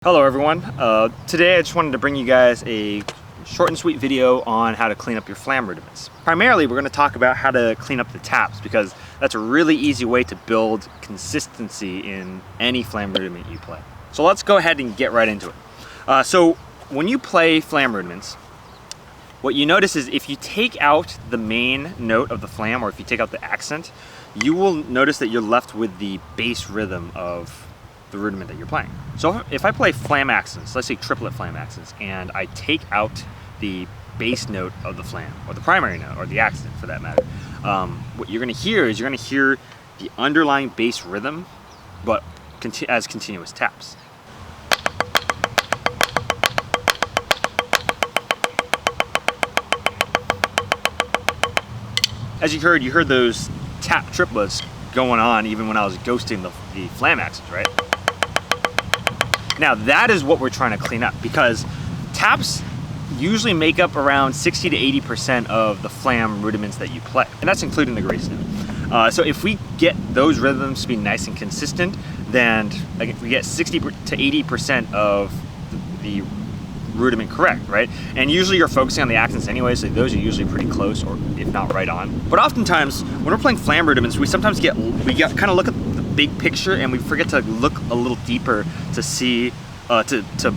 Hello everyone. Today I just wanted to bring you guys a short and sweet video on how to clean up your Flam Rudiments. Primarily we're going to talk about how to clean up the taps because that's a really easy way to build consistency in any Flam Rudiment you play. So let's go ahead and get right into it. So when you play Flam Rudiments, what you notice is if you take out the main note of the flam, or if you take out the accent, you will notice that you're left with the bass rhythm of the rudiment that you're playing. So if I play flam accents, let's say triplet flam accents, and I take out the bass note of the flam, or the primary note, or the accent for that matter, what you're going to hear is you're going to hear the underlying bass rhythm, but as continuous taps. As you heard those tap triplets going on even when I was ghosting the flam accents, right? Now that is what we're trying to clean up, because taps usually make up around 60 to 80% of the Flam Rudiments that you play, and that's including the grace note. So if we get those rhythms to be nice and consistent, then we get 60 to 80% of the rudiment correct, right? And usually you're focusing on the accents anyway, so those are usually pretty close, or if not right on. But oftentimes when we're playing Flam Rudiments, we sometimes kind of look at the big picture and we forget to look a little deeper to see, to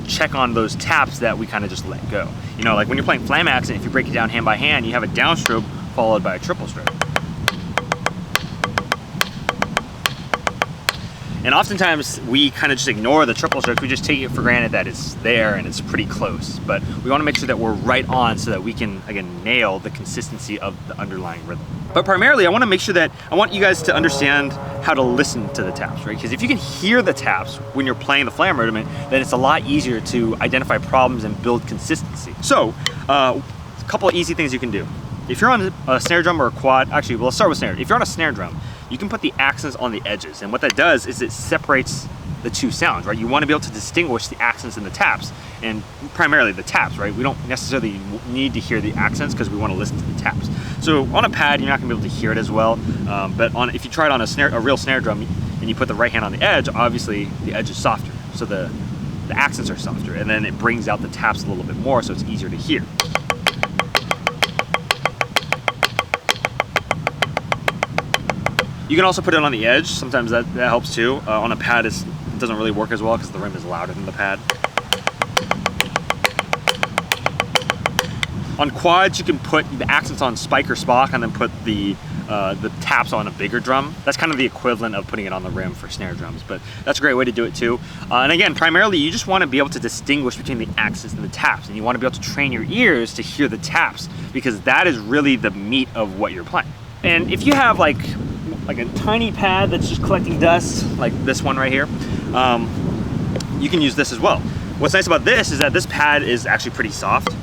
check on those taps that we kind of just let go. You know, like when you're playing Flam accent, if you break it down hand by hand, you have a downstroke followed by a triple stroke. And oftentimes we kind of just ignore the triple strokes. We just take it for granted that it's there and it's pretty close. But we want to make sure that we're right on so that we can, again, nail the consistency of the underlying rhythm. But primarily, I want to make sure that I want you guys to understand how to listen to the taps, right? Because if you can hear the taps when you're playing the Flam Rudiment, then it's a lot easier to identify problems and build consistency. So, a couple of easy things you can do. If you're on a snare drum or a quad, actually, well, let's start with snare. If you're on a snare drum, you can put the accents on the edges, and what that does is it separates the two sounds, right? You want to be able to distinguish the accents and the taps, and primarily the taps, right? We don't necessarily need to hear the accents because we want to listen to the taps. So on a pad, you're not going to be able to hear it as well, but if you try it on a real snare drum, and you put the right hand on the edge, obviously the edge is softer, so the accents are softer, and then it brings out the taps a little bit more, so it's easier to hear. You can also put it on the edge. Sometimes that helps too. On a pad, it doesn't really work as well because the rim is louder than the pad. On quads, you can put the accents on spike or spock and then put the taps on a bigger drum. That's kind of the equivalent of putting it on the rim for snare drums, but that's a great way to do it too. And again, primarily, you just want to be able to distinguish between the accents and the taps, and you want to be able to train your ears to hear the taps because that is really the meat of what you're playing. And if you have like a tiny pad that's just collecting dust, like this one right here, you can use this as well. What's nice about this is that this pad is actually pretty soft,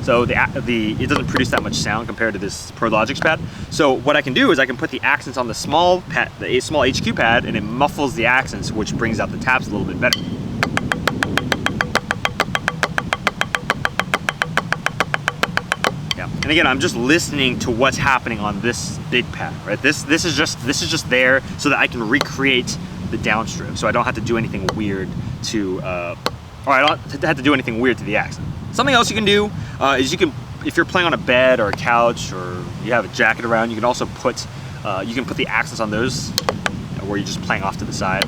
so it doesn't produce that much sound compared to this Prologix pad. So what I can do is I can put the accents on the small pad, the small HQ pad, and it muffles the accents, which brings out the taps a little bit better. And again, I'm just listening to what's happening on this big pad, right? This is just there so that I can recreate the downstroke, so I don't have to do anything weird to, or I don't have to do anything weird to the accent. Something else you can do is if you're playing on a bed or a couch or you have a jacket around, you can also put the accents on those where you're just playing off to the side.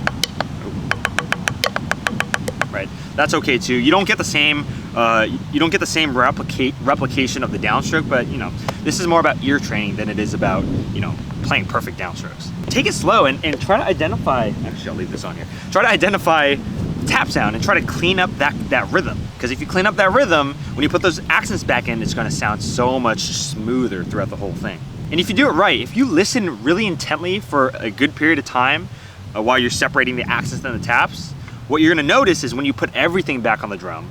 Right, that's okay too. You don't get the same replication of the downstroke, but you know, this is more about ear training than it is about, you know, playing perfect downstrokes. Take it slow and try to identify, actually I'll leave this on here, try to identify tap sound and try to clean up that rhythm, because if you clean up that rhythm, when you put those accents back in, it's going to sound so much smoother throughout the whole thing. And if you do it right, if you listen really intently for a good period of time while you're separating the accents and the taps, what you're going to notice is when you put everything back on the drum,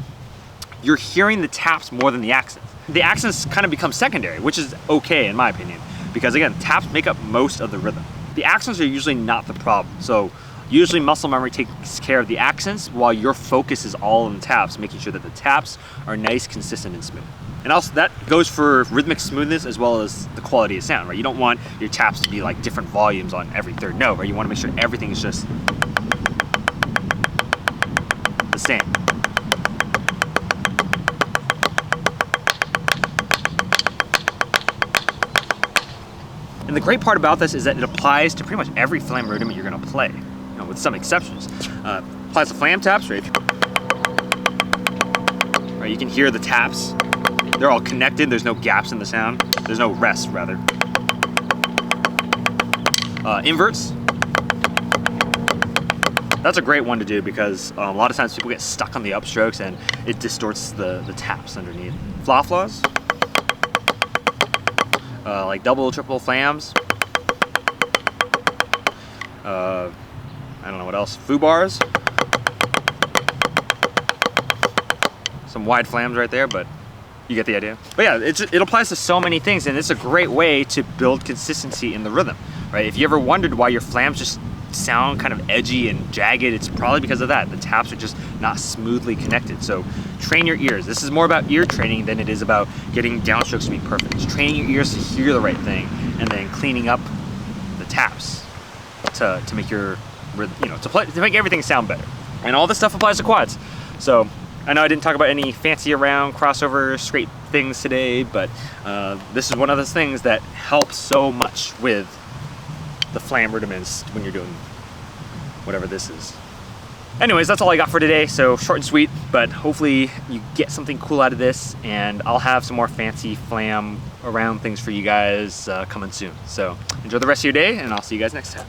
you're hearing the taps more than the accents. The accents kind of become secondary, which is okay in my opinion, because again, taps make up most of the rhythm. The accents are usually not the problem. So usually muscle memory takes care of the accents while your focus is all on the taps, making sure that the taps are nice, consistent, and smooth. And also that goes for rhythmic smoothness as well as the quality of sound, right? You don't want your taps to be like different volumes on every third note, right? You want to make sure everything is just same. And the great part about this is that it applies to pretty much every Flam rudiment you're gonna play, you know, with some exceptions. Applies to Flam taps, right? Right, you can hear the taps. They're all connected, there's no gaps in the sound. There's no rest, rather. Inverts. That's a great one to do because a lot of times people get stuck on the upstrokes and it distorts the taps underneath. Flaws. Like double, triple flams. I don't know what else. Foo bars. Some wide flams right there, but you get the idea. But yeah, it applies to so many things, and it's a great way to build consistency in the rhythm, right? If you ever wondered why your flams just sound kind of edgy and jagged, it's probably because of that. The taps are just not smoothly connected. So train your ears. This is more about ear training than it is about getting downstrokes to be perfect. Just training your ears to hear the right thing, and then cleaning up the taps to make your, you know, to make everything sound better. And all this stuff applies to quads. So I know I didn't talk about any fancy around crossover scrape things today, but this is one of those things that helps so much with the Flam rudiments when you're doing whatever this is. Anyways, that's all I got for today. So short and sweet, but hopefully you get something cool out of this, and I'll have some more fancy Flam around things for you guys coming soon. So enjoy the rest of your day, and I'll see you guys next time.